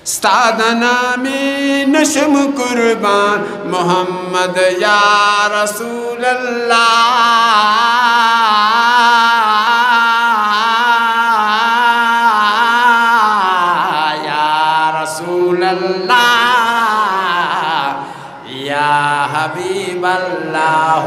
स्तादना में नशम कुर्बान मोहम्मद या रसूल अल्लाह या रसूल अल्लाह या हबीब अल्लाह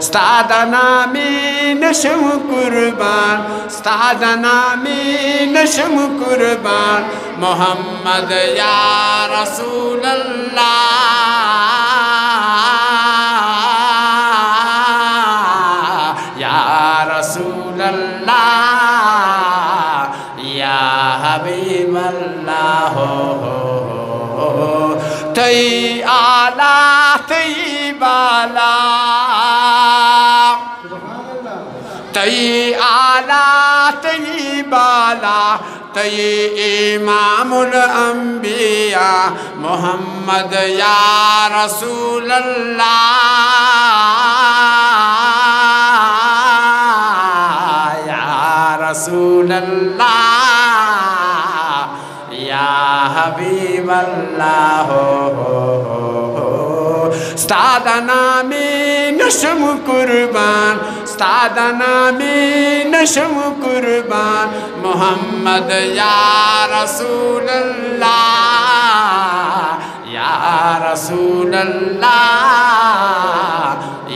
स्तादना में नशम कुर्बान स्तादना में नशम कुर्बान मोहम्मद या रसूल अल्लाह या रसूल अल्लाह या हबीब अल्लाह तई आला तई बाला तई आला तई बाला तई इमामुल अंबिया मोहम्मद या रसूल अल्लाह या रसूल अल्लाह या हबीब अल्लाह स्तादना में नशम कुर्बान स्तादना में नशम कुर्बान मोहम्मद या रसूल अल्लाह या रसूल अल्लाह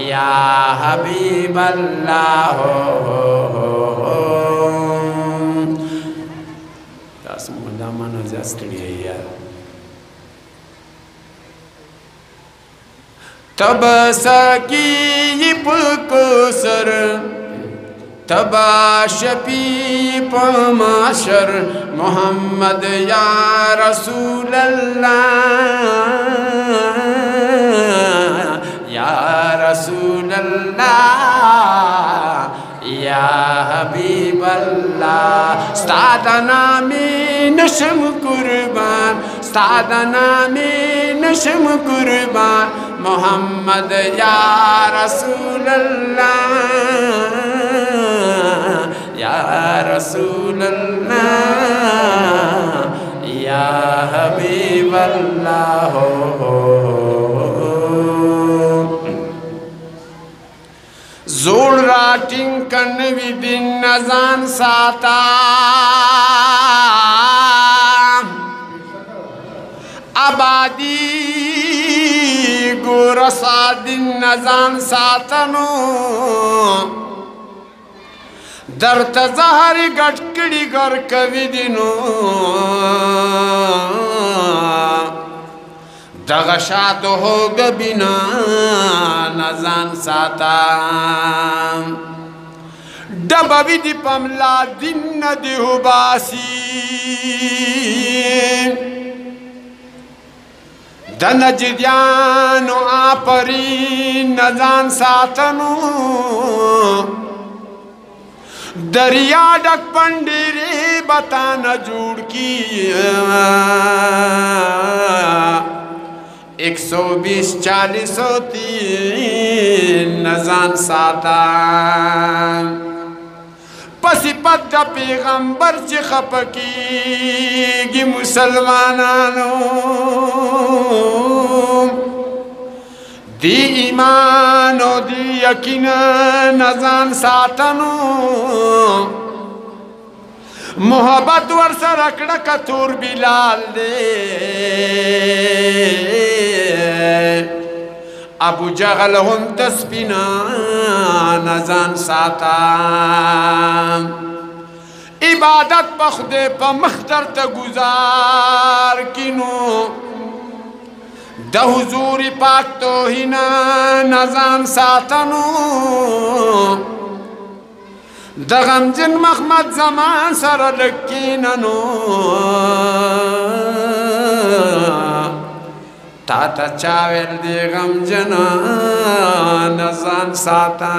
या हबीब अल्लाह तब सकी पुकुसर तबा शफी पमाशर मोहम्मद या रसूल अल्लाह या रसूल अल्लाह या हबीब अल्लाह स्तादना में नशम कुर्बान स्तादना में नशम कुर्बान मोहम्मद या रसूल अल्लाह या रसूल अल्लाह या हबीब अल्लाह जोड़ राटिंग कन विदिन नजान साता आबादी गोरसा दिन नजान सातनो दर्द जहर गटकड़ी गर कवि दिनो दगशात हो गबिना नजान साता डबवी दीपमला दिन दिहुबासी दनजद्यानो आपरी नजान सातनु दरिया डक पंडीरे बता न जुड़ की 120-40-3 नजान साता पसिपत पैगंबर च खपकी मुसलमानानो दी ईमानो दी यकीन नजान सातनो मोहब्बत वर्ष रकड़ कतूर बिलाल दे अबू जहल हम तस्बिना नजान साता इबादत पखदे प मख्तर त गुजार किनो द हुजूरी पाक तो हिना नजान सातनो दगम जिन महमद जमान सर लकीननो ताता चावेल दे गम जना नजान साता